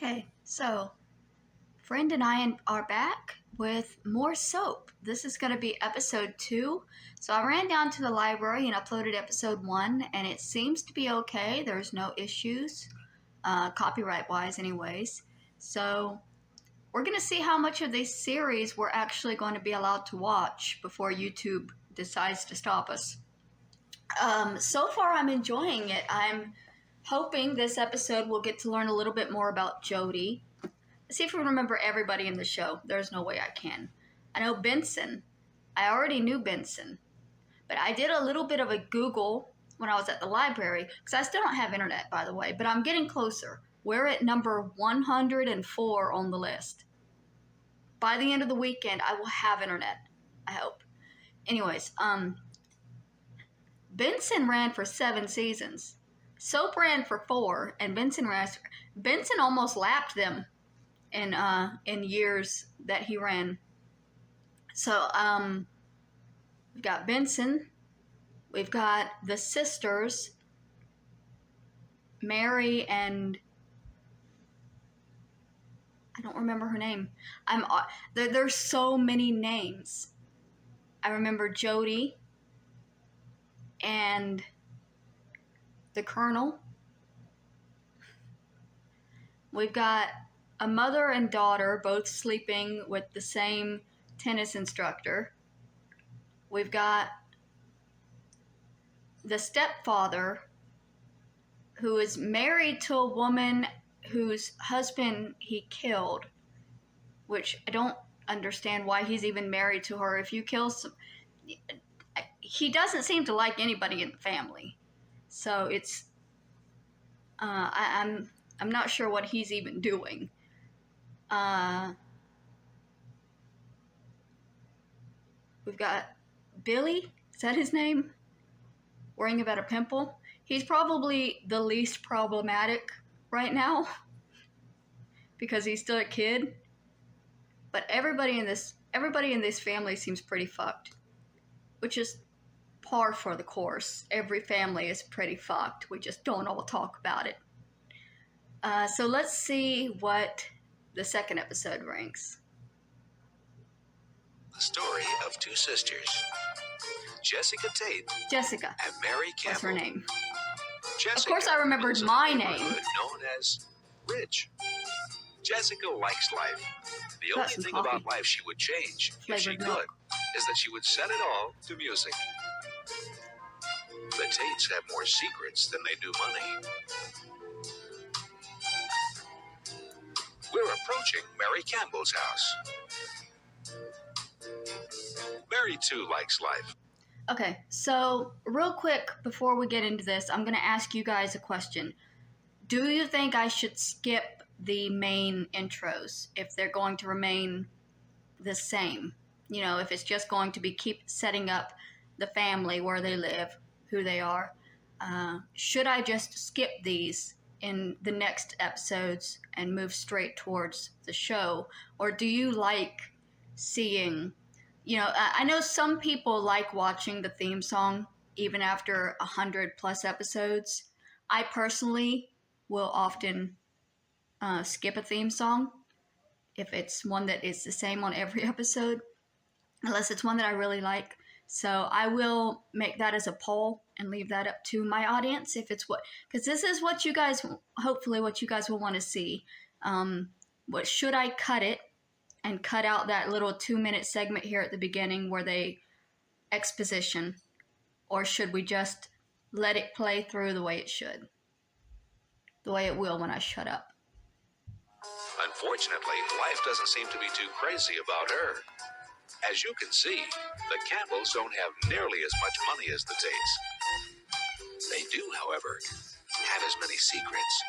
Okay, so friend and I are back with more soap. This is going to be episode 2. So I ran down to the library and uploaded episode 1, and it seems to be okay. There's no issues, copyright-wise anyways. So we're going to see how much of this series we're actually going to be allowed to watch before YouTube decides to stop us. So far I'm enjoying it. I'm hoping this episode we'll get to learn a little bit more about Jody. Let's see if we remember everybody in the show. There's no way I can. I know Benson. I already knew Benson. But I did a little bit of a Google when I was at the library, because I still don't have internet, by the way, but I'm getting closer. We're at number 104 on the list. By the end of the weekend, I will have internet, I hope. Anyways, Benson ran for 7 seasons. Soap ran for 4, and Benson almost lapped them in years that he ran. So we've got Benson, we've got the sisters, Mary and I don't remember her name. There's so many names. I remember Jody and the Colonel. We've got a mother and daughter both sleeping with the same tennis instructor. We've got the stepfather who is married to a woman whose husband he killed, which I don't understand why he's even married to her. If you kill he doesn't seem to like anybody in the family. So it's, I'm not sure what he's even doing. We've got Billy, is that his name? Worrying about a pimple. He's probably the least problematic right now because he's still a kid. But everybody in this family seems pretty fucked, which is par for the course. Every family is pretty fucked. We just don't all talk about it. So let's see what the second episode ranks. The story of two sisters, Jessica Tate Jessica. and Mary Campbell. What's her name? Jessica, of course I remembered my name. Known as Rich. Jessica likes life. The only thing about life she would change, if she could, is that she would set it all to music. The Tates have more secrets than they do money. We're approaching Mary Campbell's house. Mary, too, likes life. Okay, so real quick before we get into this, I'm going to ask you guys a question. Do you think I should skip the main intros if they're going to remain the same? You know, if it's just going to be keep setting up the family, where they live, who they are. Should I just skip these in the next episodes and move straight towards the show? Or do you like seeing, you know, I know some people like watching the theme song even after 100+ episodes. I personally will often skip a theme song if it's one that is the same on every episode, unless it's one that I really like. So I will make that as a poll and leave that up to my audience if it's because this is what you guys, hopefully what you guys will want to see. What should I cut it and cut out that little 2-minute segment here at the beginning where they exposition, or should we just let it play through the way it should, the way it will when I shut up? Unfortunately, life doesn't seem to be too crazy about her. As you can see, the Campbells don't have nearly as much money as the Tates. They do, however, have as many secrets.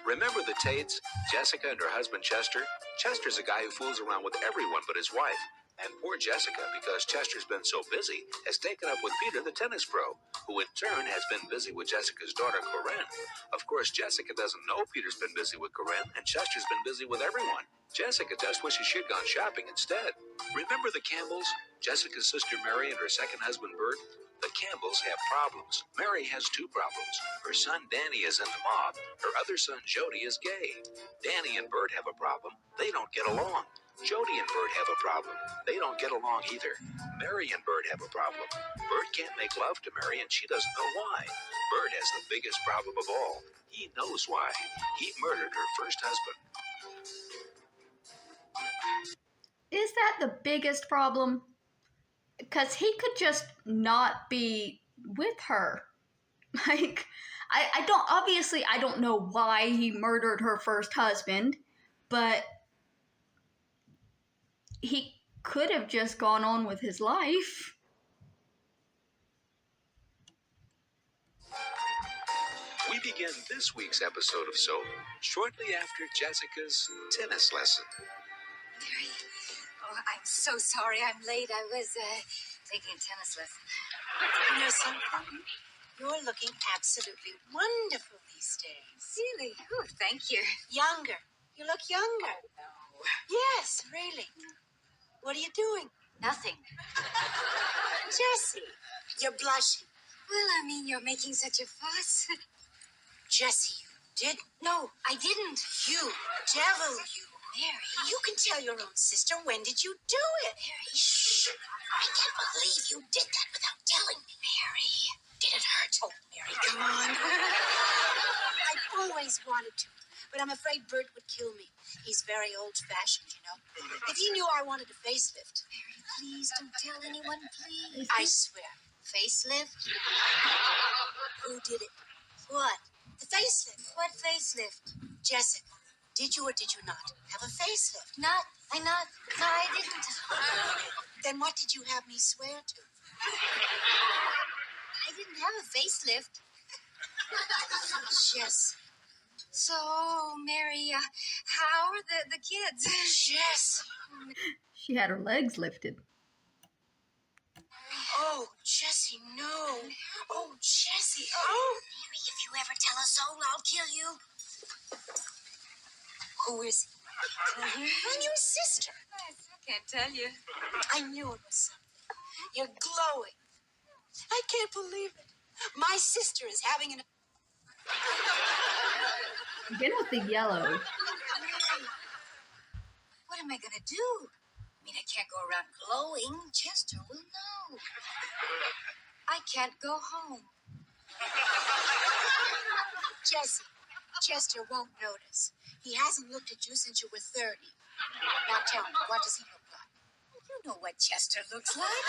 Remember the Tates? Jessica and her husband Chester? Chester's a guy who fools around with everyone but his wife. And poor Jessica, because Chester's been so busy, has taken up with Peter the tennis pro, who in turn has been busy with Jessica's daughter, Corinne. Of course, Jessica doesn't know Peter's been busy with Corinne, and Chester's been busy with everyone. Jessica just wishes she'd gone shopping instead. Remember the Campbells? Jessica's sister Mary and her second husband, Bert? The Campbells have problems. Mary has two problems. Her son Danny is in the mob. Her other son Jody is gay. Danny and Bert have a problem. They don't get along. Jody and Bert have a problem. They don't get along either. Mary and Bert have a problem. Bert can't make love to Mary, and she doesn't know why. Bert has the biggest problem of all. He knows why. He murdered her first husband. Is that the biggest problem? Because he could just not be with her. Like, I don't know why he murdered her first husband, but he could have just gone on with his life. We begin this week's episode of Soap shortly after Jessica's tennis lesson. Mary, oh, I'm so sorry I'm late. I was taking a tennis lesson. You know something? You're looking absolutely wonderful these days. Really? Oh, thank you. Younger. You look younger. No. Yes, really. What are you doing? Nothing. Jessie, you're blushing. Well, I mean, you're making such a fuss. Jessie, you didn't. No, I didn't. You, devil, you. Mary. You can tell your own sister. When did you do it? Mary. Shh. I can't believe you did that without telling me. Mary. Did it hurt? Oh, Mary, come on. I've always wanted to, but I'm afraid Bert would kill me. He's very old-fashioned, you know. If he knew I wanted a facelift. Mary, please don't tell anyone, please. I swear. Facelift? Who did it? What? The facelift. What facelift? Jessica, did you or did you not have a facelift? No, I didn't. Then what did you have me swear to? I didn't have a facelift. Jess. So, Mary, how are the kids? Jess. She had her legs lifted. Oh, Jessie, no. Oh, Jessie, oh. Mary, if you ever tell a soul, I'll kill you. Who is he? I'm your sister. I can't tell you. I knew it was something. You're glowing. I can't believe it. My sister is having an... Again with the yellow. What am I going to do? I mean, I can't go around glowing. Chester will know. I can't go home. Jessie, Chester won't notice. He hasn't looked at you since you were 30. Now tell me, what does he look like? You know what Chester looks like.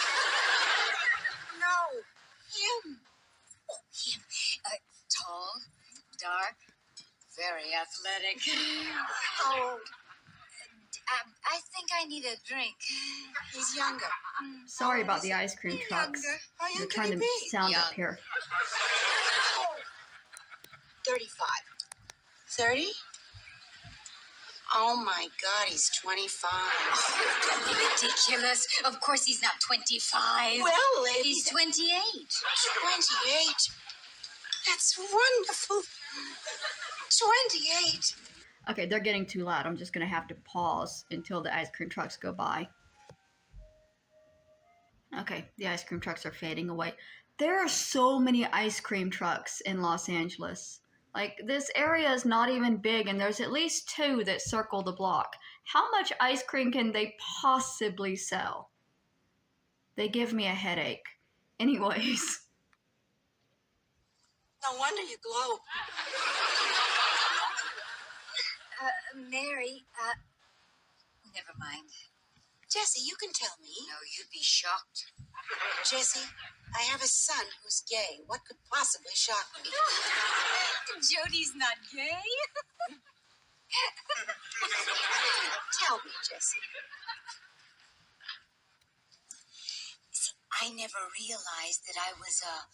No, him. Oh, him. Tall, dark, very athletic. Oh, I think I need a drink. he's younger. Sorry about the ice cream trucks. Younger. How They're young trying can to he be? sound Young. up here. 35. 30? Oh my God, he's 25. Ridiculous. Of course he's not 25. Well, He's 28. 28. That's wonderful. 28. Okay, they're getting too loud. I'm just going to have to pause until the ice cream trucks go by. Okay, the ice cream trucks are fading away. There are so many ice cream trucks in Los Angeles. Like, this area is not even big, and there's at least 2 that circle the block. How much ice cream can they possibly sell? They give me a headache. Anyways. No wonder you glow. Mary, never mind. Jessie, you can tell me. No, you'd be shocked. Jessie, I have a son who's gay. What could possibly shock me? Jody's not gay. Tell me, Jessie. See, I never realized that I was a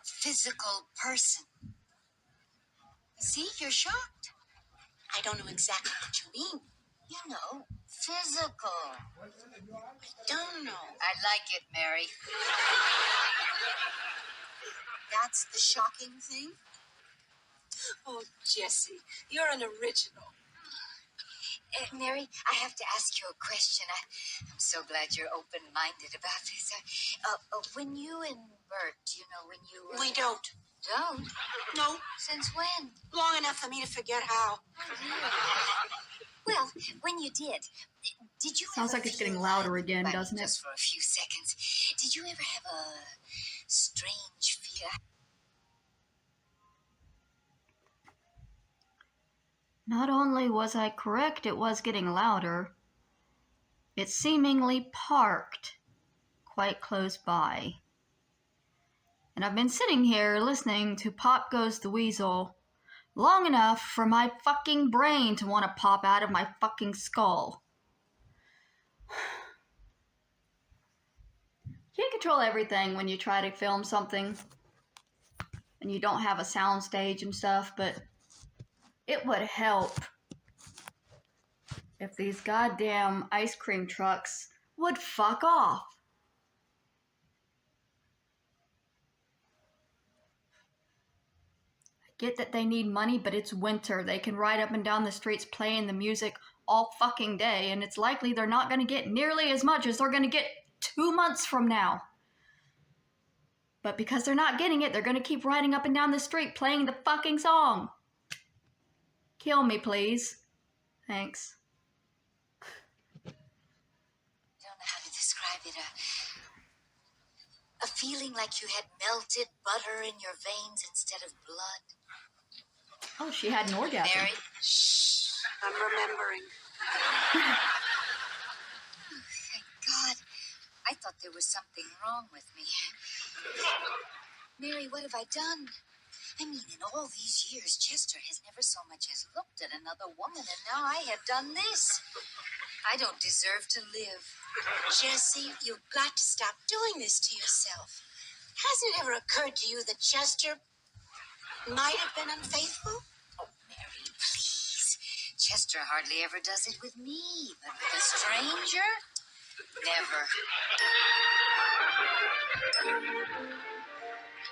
physical person. See, you're shocked. I don't know exactly what you mean. You know, Physical. Don't know. I like it, Mary. That's the shocking thing? Oh, Jessie, you're an original. Mary, I have to ask you a question. I'm so glad you're open-minded about this. When you and Bert, when you were... We don't. Don't? No. Since when? Long enough for me to forget how. Well, when you did you Sounds ever like it's feel getting louder again, doesn't it? Just for a few seconds, did you ever have a strange fear? Not only was I correct, it was getting louder. It seemingly parked quite close by. And I've been sitting here listening to Pop Goes the Weasel long enough for my fucking brain to want to pop out of my fucking skull. You can't control everything when you try to film something and you don't have a sound stage and stuff, but it would help if these goddamn ice cream trucks would fuck off. I get that they need money, but it's winter. They can ride up and down the streets playing the music all fucking day, and it's likely they're not going to get nearly as much as they're going to get 2 months from now. But because they're not getting it, they're going to keep riding up and down the street playing the fucking song. Kill me, please. Thanks. I don't know how to describe it. A feeling like you had melted butter in your veins instead of blood. Oh, she had an orgasm. Mary? Shh. I'm remembering. Thank God. I thought there was something wrong with me. Mary, what have I done? I mean, in all these years, Chester has never so much as looked at another woman, and now I have done this. I don't deserve to live. Jessie, you've got to stop doing this to yourself. Hasn't it ever occurred to you that Chester might have been unfaithful? Oh, Mary, please. Chester hardly ever does it with me, but with a stranger? Never.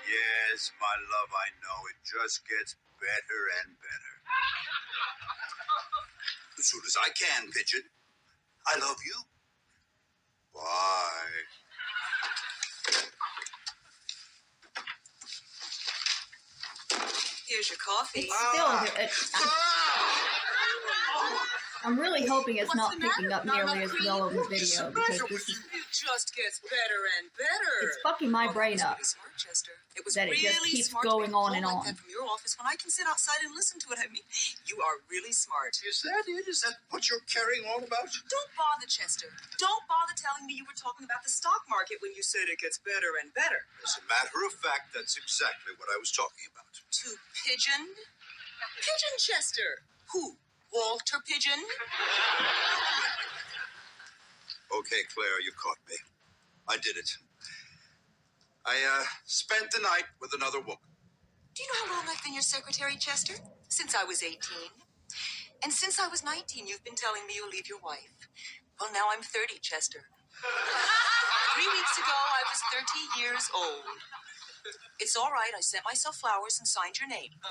Yes, my love, I know. It just gets better and better. As soon as I can, Pigeon. I love you. Bye. Here's your coffee. It's still... I'm really hoping it's not picking up nearly as well on the video, because this is... It just gets better and better. It's fucking my brain That up. was really smart, Chester. It was That it really just keeps smart going to make a on and call on. like that from your office when I can sit outside and listen to it. I mean, you are really smart. Is that it? Is that what you're carrying on about? Don't bother, Chester. Don't bother telling me you were talking about the stock market when you said it gets better and better. As a matter of fact, that's exactly what I was talking about. To Pigeon? Pigeon Chester. Who? Walter Pigeon? Okay, Claire, you caught me. I did it. I spent the night with another woman. Do you know how long I've been your secretary, Chester? Since I was 18. And since I was 19, you've been telling me you'll leave your wife. Well, now I'm 30, Chester. 3 weeks ago, I was 30 years old. It's all right. I sent myself flowers and signed your name. 30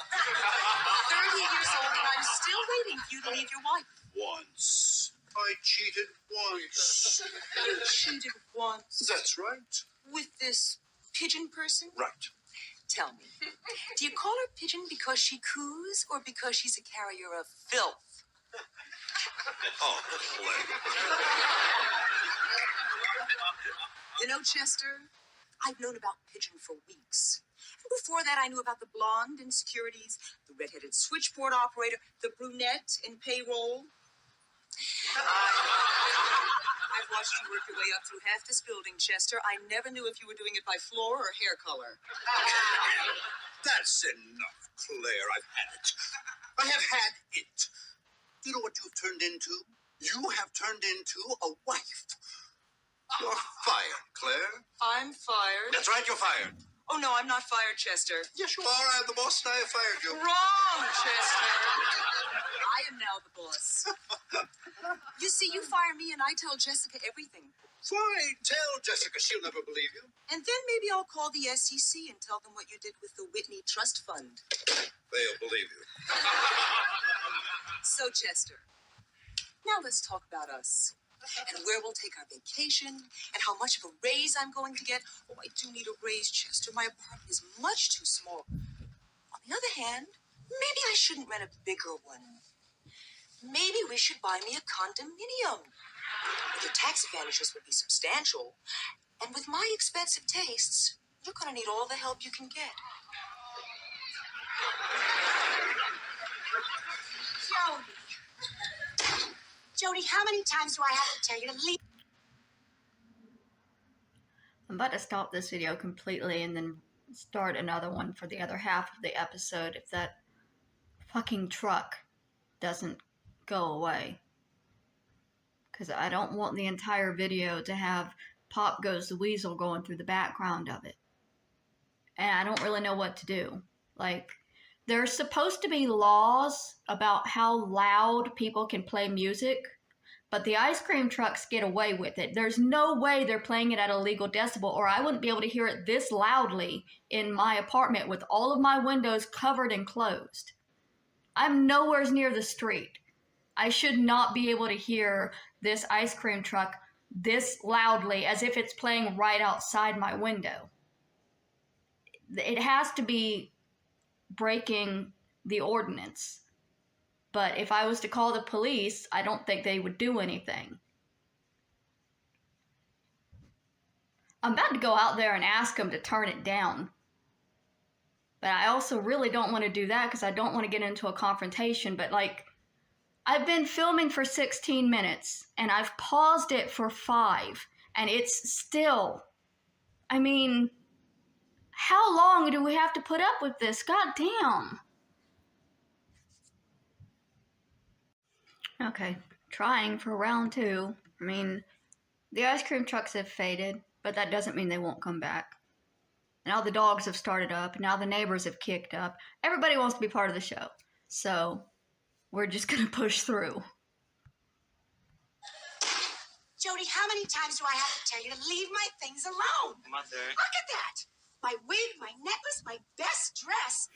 years old, and I'm still waiting for you to leave your wife. Once. I cheated once. You cheated once. That's right. With this pigeon person? Right. Tell me, do you call her Pigeon because she coos or because she's a carrier of filth? Oh, Claire. You know, Chester, I've known about Pigeon for weeks. And before that, I knew about the blonde in securities, the redheaded switchboard operator, the brunette in payroll. I've watched you work your way up through half this building, Chester. I never knew if you were doing it by floor or hair color. That's enough, Claire. I've had it. I have had it. You know what you've turned into? You have turned into a wife. You're fired, Claire. I'm fired. That's right, you're fired. Oh, no, I'm not fired, Chester. Yes, you are. I'm the boss and I have fired you. Wrong, Chester. I am now the boss. You see, you fire me and I tell Jessica everything. Fine. Tell Jessica. She'll never believe you. And then maybe I'll call the SEC and tell them what you did with the Whitney Trust Fund. They'll believe you. So, Chester, now let's talk about us. And where we'll take our vacation, and how much of a raise I'm going to get. Oh, I do need a raise, Chester. My apartment is much too small. On the other hand, maybe I shouldn't rent a bigger one. Maybe we should buy me a condominium. The tax advantages would be substantial. And with my expensive tastes, you're going to need all the help you can get. Jody, how many times do I have to tell you to leave? I'm about to stop this video completely and then start another one for the other half of the episode if that fucking truck doesn't go away. Because I don't want the entire video to have Pop Goes the Weasel going through the background of it. And I don't really know what to do. Like, there's supposed to be laws about how loud people can play music, but the ice cream trucks get away with it. There's no way they're playing it at a legal decibel, or I wouldn't be able to hear it this loudly in my apartment with all of my windows covered and closed. I'm nowhere near the street. I should not be able to hear this ice cream truck this loudly as if it's playing right outside my window. It has to be breaking the ordinance. But if I was to call the police, I don't think they would do anything. I'm about to go out there and ask them to turn it down. But I also really don't want to do that because I don't want to get into a confrontation. But like, I've been filming for 16 minutes and I've paused it for 5 and it's still, I mean, how long do we have to put up with this? God damn. Okay, trying for round 2. I mean, the ice cream trucks have faded, but that doesn't mean they won't come back. Now the dogs have started up, now the neighbors have kicked up. Everybody wants to be part of the show. So, we're just gonna push through. Jody, how many times do I have to tell you to leave my things alone? Mother. Look at that! My wig, my necklace, my best dress.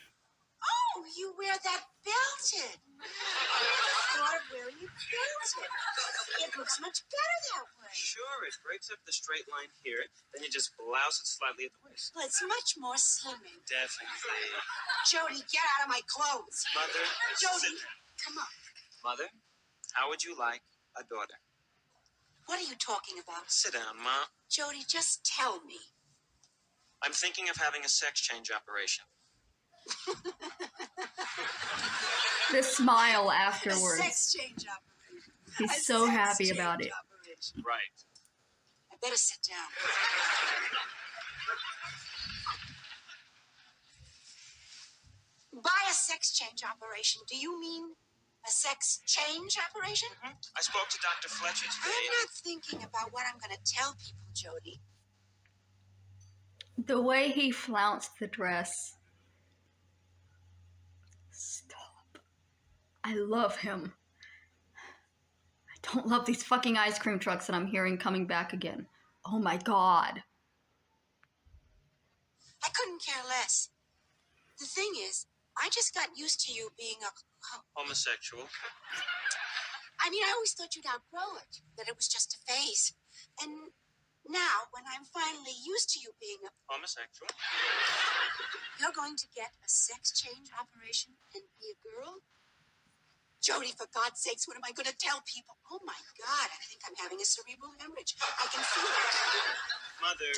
Oh, you wear that belted. I thought of wearing it belted. It looks much better that way. Sure, it breaks up the straight line here, then you just blouse it slightly at the waist. Well, it's much more slimming. Definitely. Jody, get out of my clothes. Mother, Jody, sit. come on. Mother, how would you like a daughter? What are you talking about? Sit down, Ma. Jody, just tell me. I'm thinking of having a sex change operation. The smile A afterwards. sex change operation. He's A so sex happy change about it. operation. Right. I better sit down. By a sex change operation, do you mean a sex change operation? I spoke to Dr. Fletcher today. I'm not thinking about what I'm going to tell people, Jody. The way he flounced the dress. Stop. I love him. I don't love these fucking ice cream trucks that I'm hearing coming back again. Oh my god. I couldn't care less. The thing is, I just got used to you being a... Homosexual. I mean, I always thought you'd outgrow it, that it was just a phase. And now, when I'm finally used to you being a... Homosexual. You're going to get a sex change operation and be a girl? Jody, for God's sakes, what am I going to tell people? Oh, my God, I think I'm having a cerebral hemorrhage. I can feel it. Mother,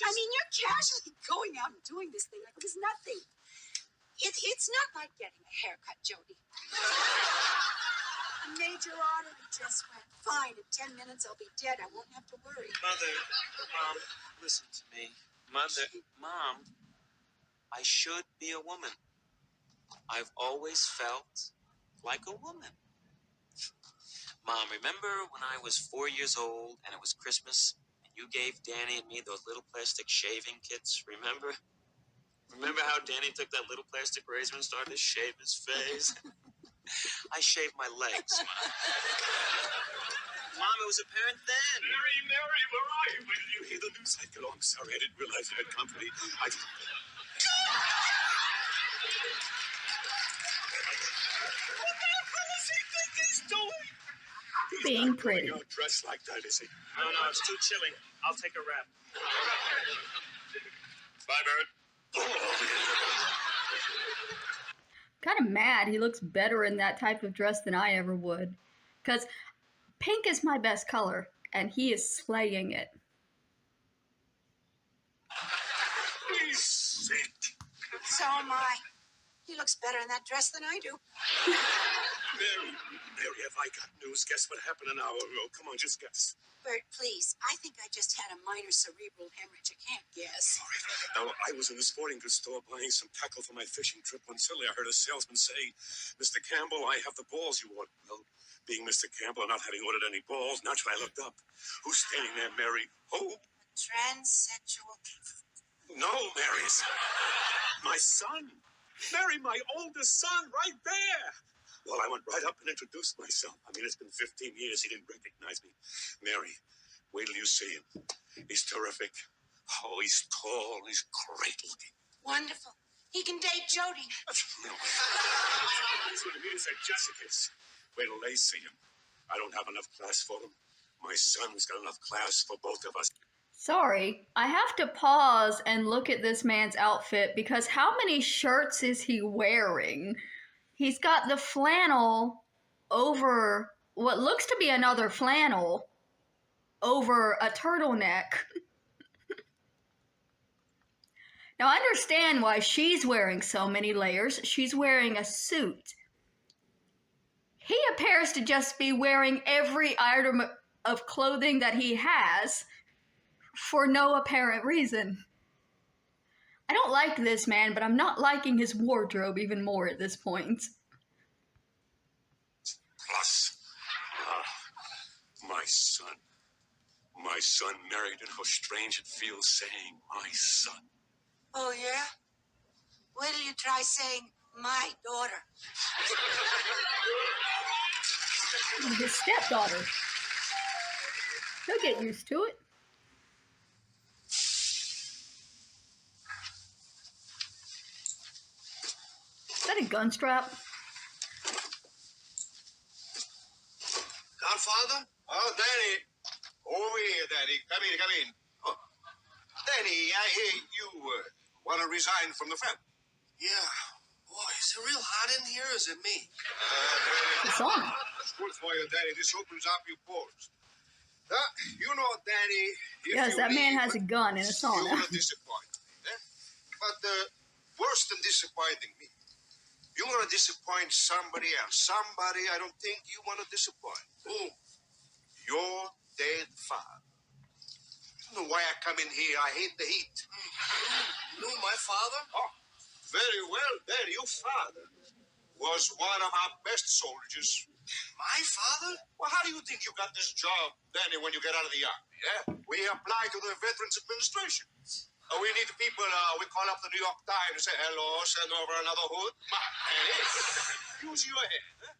I mean, you're casually going out and doing this thing like it was nothing. It's not like getting a haircut, Jody. A major artery just went. Fine, in 10 minutes I'll be dead. I won't have to worry. Mother, Mom, listen to me. Mother, Mom, I should be a woman. I've always felt like a woman. Mom, remember when I was 4 years old and it was Christmas and you gave Danny and me those little plastic shaving kits, remember? Remember how Danny took that little plastic razor and started to shave his face? I shaved my legs, Mom. Mom, it was apparent then. Mary, where are you? When did you hear the news? Oh, I'm sorry. I didn't realize you had company. What the hell does he think he's doing? He's Being not going pretty. out dressed like that, is he? No, it's too chilly. I'll take a wrap. Bye, Barrett. Kind of mad he looks better in that type of dress than I ever would. Because pink is my best color, and he is slaying it. He's sick. So am I. He looks better in that dress than I do. Mary, have I got news? Guess what happened an hour ago? Come on, just guess. Bert, please. I think I just had a minor cerebral hemorrhage. I can't guess. All right. Now, I was in the sporting goods store buying some tackle for my fishing trip when suddenly I heard a salesman say, "Mr. Campbell, I have the balls you want." Well, being Mr. Campbell and not having ordered any balls, naturally I looked up. Who's standing there, Mary? Who? Transsexual. No, Mary. It's my son. Mary, my oldest son, right there. Well, I went right up and introduced myself. I mean, it's been 15 years. He didn't recognize me. Mary, wait till you see him. He's terrific. Oh, he's tall. He's great looking. Wonderful. He can date Jody. That's what it means at Jessica's. Wait till they see him. I don't have enough class for him. My son's got enough class for both of us. Sorry, I have to pause and look at this man's outfit because how many shirts is he wearing? He's got the flannel over what looks to be another flannel over a turtleneck. Now I understand why she's wearing so many layers. She's wearing a suit. He appears to just be wearing every item of clothing that he has for no apparent reason. I don't like this man, but I'm not liking his wardrobe even more at this point. Plus, my son. My son married, and how strange it feels saying my son. Oh, yeah? Wait till you try saying my daughter. His stepdaughter. He'll get used to it. Is that a gun strap? Godfather? Oh, Danny. Over here, Danny. Come in. Oh. Danny, I hear you want to resign from the family. Yeah. Boy, is it real hot in here, or is it me? It's on. It's good for you, Danny. This opens up your pores. You know, Danny, if Yes, you that man leave, has a gun in a you're sauna. going to disappoint me. Eh? But worse than disappointing me, you're going to disappoint somebody else. Somebody I don't think you want to disappoint. Who? Your dead father. You know why I come in here. I hate the heat. You knew my father? Oh, very well, Danny. Your father was one of our best soldiers. My father? Well, how do you think you got this job, Danny, when you get out of the army? Yeah? We apply to the Veterans Administration. We need people, we call up the New York Times and say, hello, send over another hood. Use your head. Huh?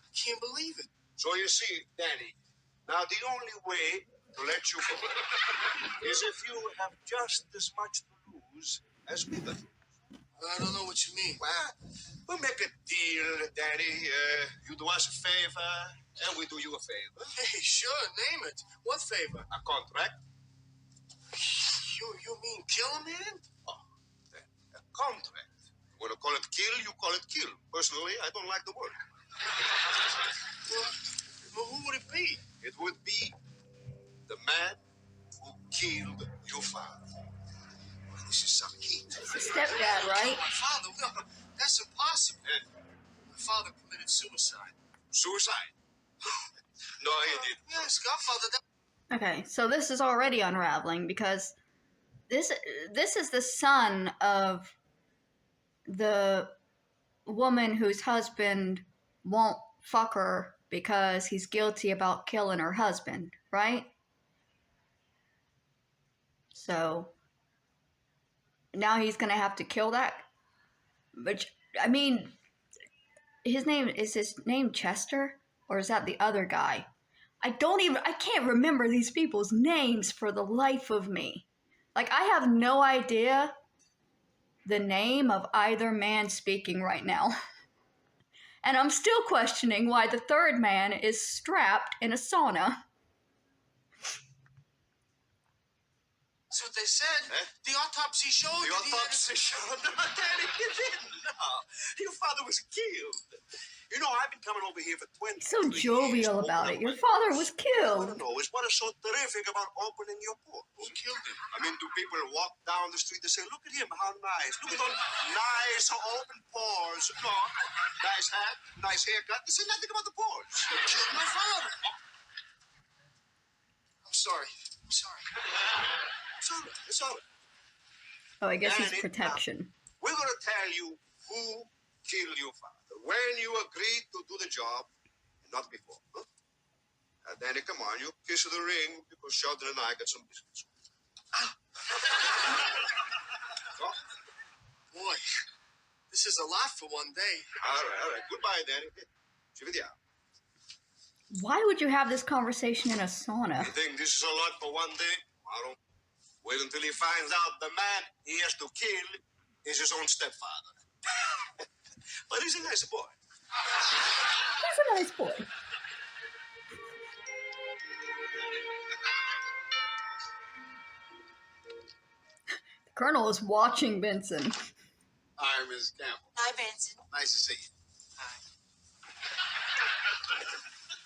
I can't believe it. So you see, Danny, now the only way to let you go is if you have just as much to lose as we do. I don't know what you mean. Well, we'll make a deal, Danny. You do us a favor, and we do you a favor. Hey, sure, name it. What favor? A contract. You mean kill a man? Oh, a contract. You want to call it kill, you call it kill. Personally, I don't like the word. Well, who would it be? It would be the man who killed your father. Well, this is some heat. It's his stepdad, right? My father? No, that's impossible. My father committed suicide. Suicide? No, he didn't. Yes, Godfather. Okay, so this is already unraveling because this is the son of the woman whose husband won't fuck her because he's guilty about killing her husband, right? So now he's gonna have to kill that. Which, I mean, his name Chester? Or is that the other guy? I can't remember these people's names for the life of me. Like, I have no idea the name of either man speaking right now. And I'm still questioning why the third man is strapped in a sauna. That's what they said. Eh? The autopsy showed. The autopsy showed. No, Daddy, you didn't. No. Your father was killed. You know, I've been coming over here for 20 years. So jovial about it. Your father was I killed. don't know. It's what is so terrific about opening your porch. Who killed him? I mean, do people walk down the street and say, look at him, how nice. Look at those nice open pores. No, nice hat, nice haircut. They say nothing about the porch. They killed my father. I'm sorry. I'm sorry. It's all right. It's all right. Oh, I guess he's Danny, protection. We're going to tell you who killed your father. When you agreed to do the job, not before. Huh? Danny, come on. You kiss the ring because Sheldon and I got some business. Go. Boy, this is a lot for one day. All right. Goodbye, Danny. Ci vediamo. Why would you have this conversation in a sauna? You think this is a lot for one day? I don't. Wait until he finds out the man he has to kill is his own stepfather. But he's a nice boy. He's a nice boy. The Colonel is watching Benson. Hi, Miss Campbell. Hi, Benson. Nice to see you.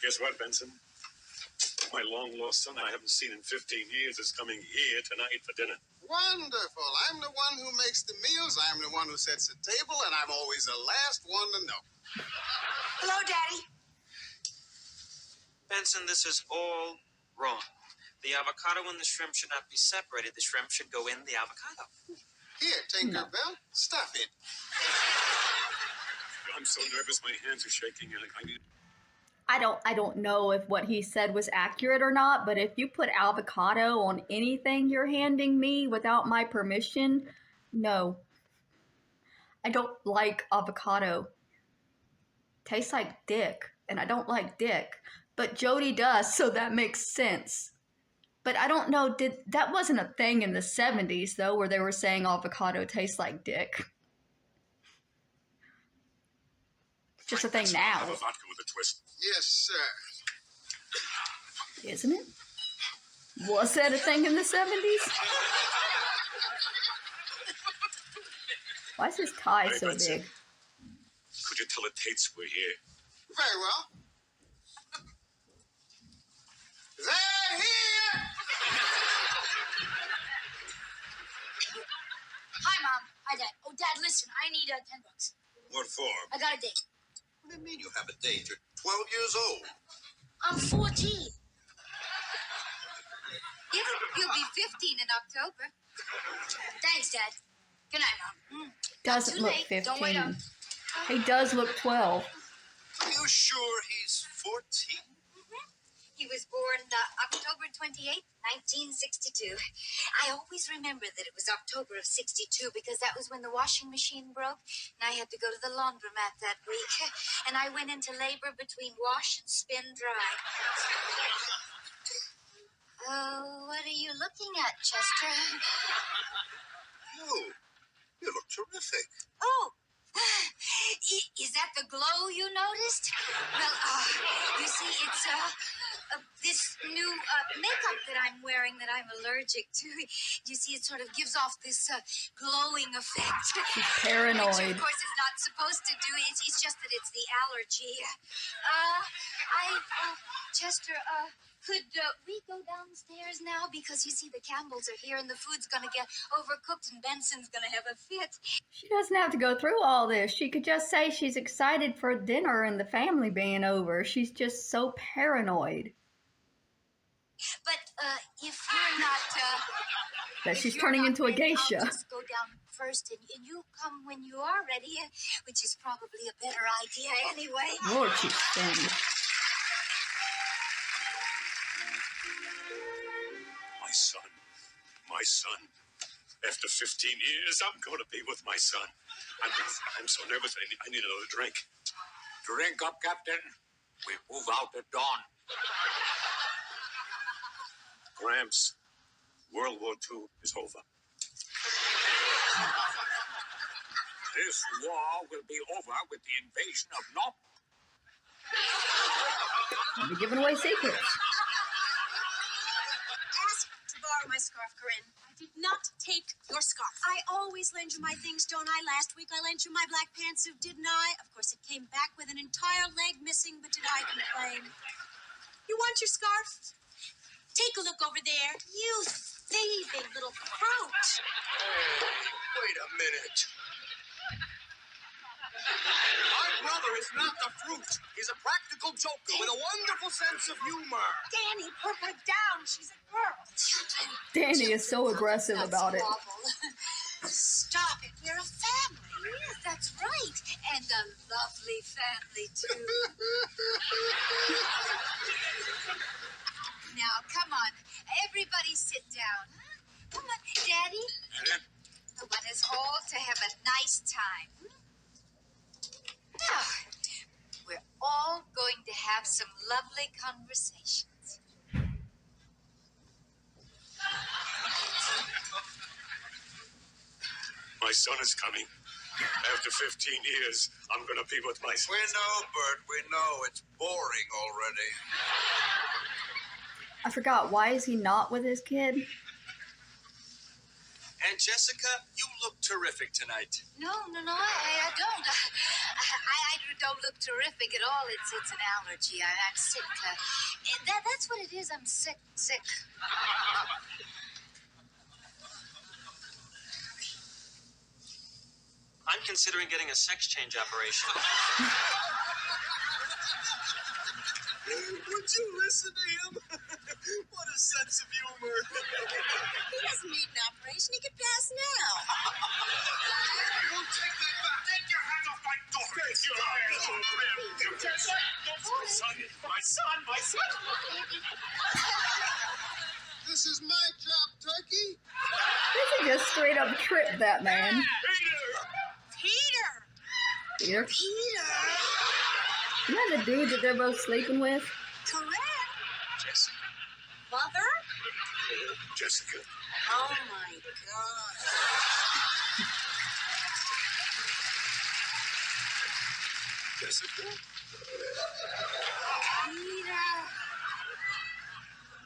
Guess what, Benson? My long-lost son I haven't seen in 15 years is coming here tonight for dinner. Wonderful. I'm the one who makes the meals. I'm the one who sets the table, and I'm always the last one to know. Hello, Daddy. Benson, this is all wrong. The avocado and the shrimp should not be separated. The shrimp should go in the avocado. Here, Tinkerbell. Stuff it. I'm so nervous, my hands are shaking. I don't know if what he said was accurate or not, but if you put avocado on anything you're handing me without my permission, no. I don't like avocado. Tastes like dick, and I don't like dick. But Jody does, so that makes sense. But I don't know, that wasn't a thing in the 70s, though, where they were saying avocado tastes like dick. Just a thing now. Have a vodka with a twist. Yes, sir. Isn't it? Was that a thing in the 70s? Why is his tie so big? Could you tell the Tates we're here? Very well. They're here! Hi, Mom. Hi, Dad. Oh, Dad, listen. I need $10. What for? I got a date. What do you mean you have a date? You're 12 years old. I'm 14. You'll be 15 in October. Thanks, Dad. Good night, Mom. Doesn't Too look late. 15. Don't wait up. He does look 12. Are you sure he's 14? He was born October 28th, 1962. I always remember that it was October of 62 because that was when the washing machine broke and I had to go to the laundromat that week. And I went into labor between wash and spin dry. Oh, what are you looking at, Chester? You look terrific. Oh, is that the glow you noticed? Well, you see, it's this new makeup that I'm wearing that I'm allergic to. You see, it sort of gives off this glowing effect. She's paranoid. Which, of course, it's not supposed to do. It's just that it's the allergy. Chester, could we go downstairs now? Because you see, the Campbells are here and the food's gonna get overcooked and Benson's gonna have a fit. She doesn't have to go through all this. She could just say she's excited for dinner and the family being over. She's just so paranoid. But if you're not... That if she's you're turning not into a ready, geisha. I'll just go down first and you come when you are ready, which is probably a better idea anyway. Lord, she's thin. My son. After 15 years, I'm going to be with my son. I'm so nervous. I need another drink. Drink up, Captain. We move out at dawn. Gramps, World War II is over. This war will be over with the invasion of North. You're giving away secrets. Ask to borrow my scarf, Corinne. I did not take your scarf. I always lend you my things, don't I? Last week I lent you my black pantsuit, didn't I? Of course, it came back with an entire leg missing, but did I complain? You want your scarf? Take a look over there. You thieving little fruit. Wait a minute. My brother is not the fruit. He's a practical joker with a wonderful sense of humor. Danny, put her down. She's a girl. Danny is so aggressive about it. Stop it. We're a family. Yes, that's right. And a lovely family, too. Now, come on. Everybody sit down. Come on, Daddy. I want us all to have a nice time. Now, we're all going to have some lovely conversations. My son is coming. After 15 years, I'm going to be with my son. We know, Bert. We know. It's boring already. I forgot, why is he not with his kid? And Jessica, you look terrific tonight. No, I don't. I don't look terrific at all. It's an allergy. I'm sick. That's what it is. I'm sick. I'm considering getting a sex change operation. Would you listen to him? What a sense of humor. He doesn't need an operation. He could pass now. You take that back. Take your hands off my daughter. Take your hands off him. My son. This is my job, Turkey. This is just straight up trip that man. Peter. Peter? Isn't that the dude that they're both sleeping with? Correct. Jessica. Mother? Jessica. Oh, my God. Jessica. Peter.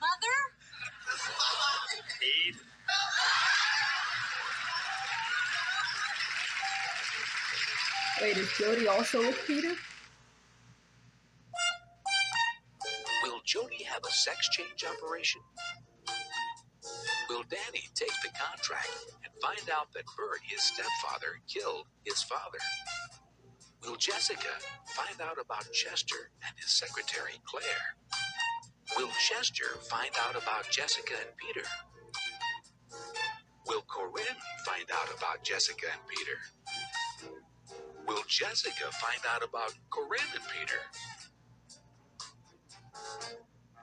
Mother? Pete. Wait, is Jody also with Peter? Will Jody have a sex change operation? Will Danny take the contract and find out that Bert, his stepfather, killed his father? Will Jessica find out about Chester and his secretary, Claire? Will Chester find out about Jessica and Peter? Will Corinne find out about Jessica and Peter? Will Jessica find out about Corinne and Peter?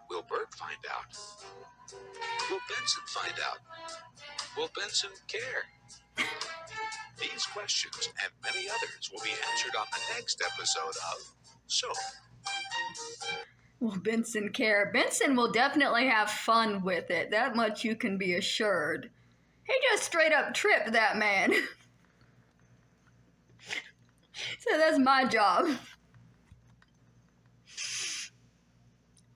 Will Bert find out? Will Benson find out? Will Benson care? These questions and many others will be answered on the next episode of Soap. Will Benson care? Benson will definitely have fun with it. That much you can be assured. He just straight up tripped that man. So that's my job.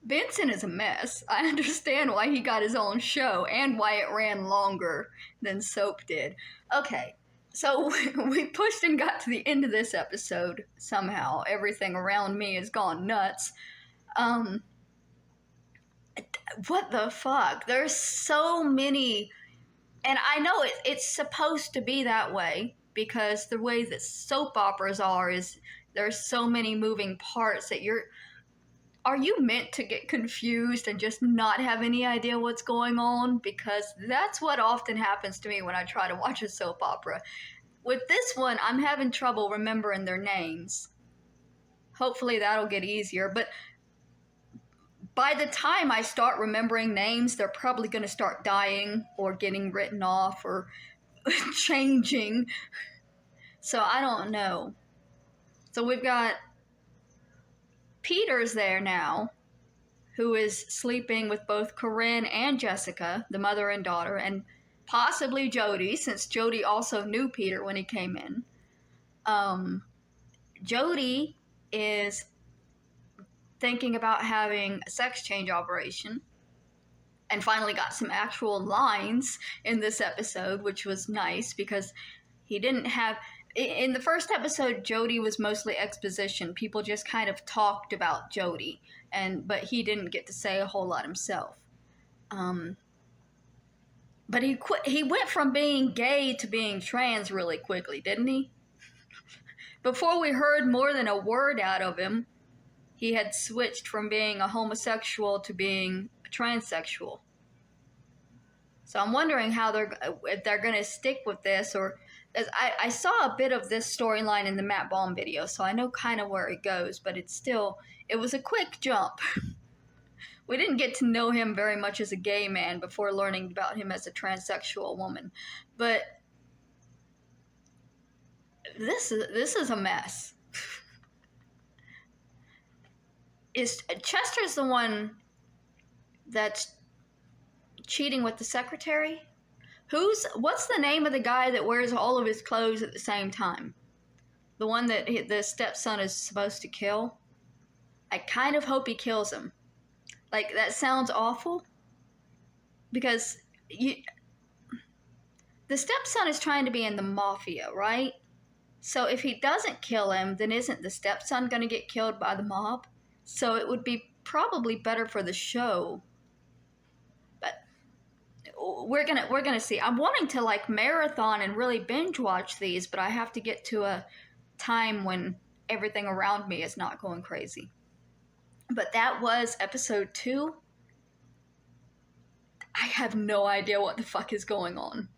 Benson is a mess. I understand why he got his own show and why it ran longer than Soap did. Okay, so we pushed and got to the end of this episode somehow. Everything around me has gone nuts. What the fuck? There's so many, and I know it's supposed to be that way because the way that soap operas are is there's so many moving parts that are you meant to get confused and just not have any idea what's going on? Because that's what often happens to me when I try to watch a soap opera. With this one, I'm having trouble remembering their names. Hopefully that'll get easier, but by the time I start remembering names, they're probably going to start dying or getting written off or changing. So I don't know. So we've got Peter's there now, who is sleeping with both Corinne and Jessica, the mother and daughter, and possibly Jody, since Jody also knew Peter when he came in. Jody is thinking about having a sex change operation, and finally got some actual lines in this episode, which was nice because he didn't have... In the first episode, Jody was mostly exposition. People just kind of talked about Jody, but he didn't get to say a whole lot himself. But he went from being gay to being trans really quickly, didn't he? Before we heard more than a word out of him, he had switched from being a homosexual to being a transsexual. So I'm wondering if they're going to stick with this, or I saw a bit of this storyline in the Matt Baum video, so I know kind of where it goes, but it was a quick jump. We didn't get to know him very much as a gay man before learning about him as a transsexual woman. But this is a mess. Chester's the one that's cheating with the secretary? What's the name of the guy that wears all of his clothes at the same time? The one that the stepson is supposed to kill? I kind of hope he kills him. Like, that sounds awful. Because the stepson is trying to be in the mafia, right? So if he doesn't kill him, then isn't the stepson going to get killed by the mob? So it would be probably better for the show. But we're gonna see. I'm wanting to like marathon and really binge watch these, but I have to get to a time when everything around me is not going crazy. But that was episode 2. I have no idea what the fuck is going on.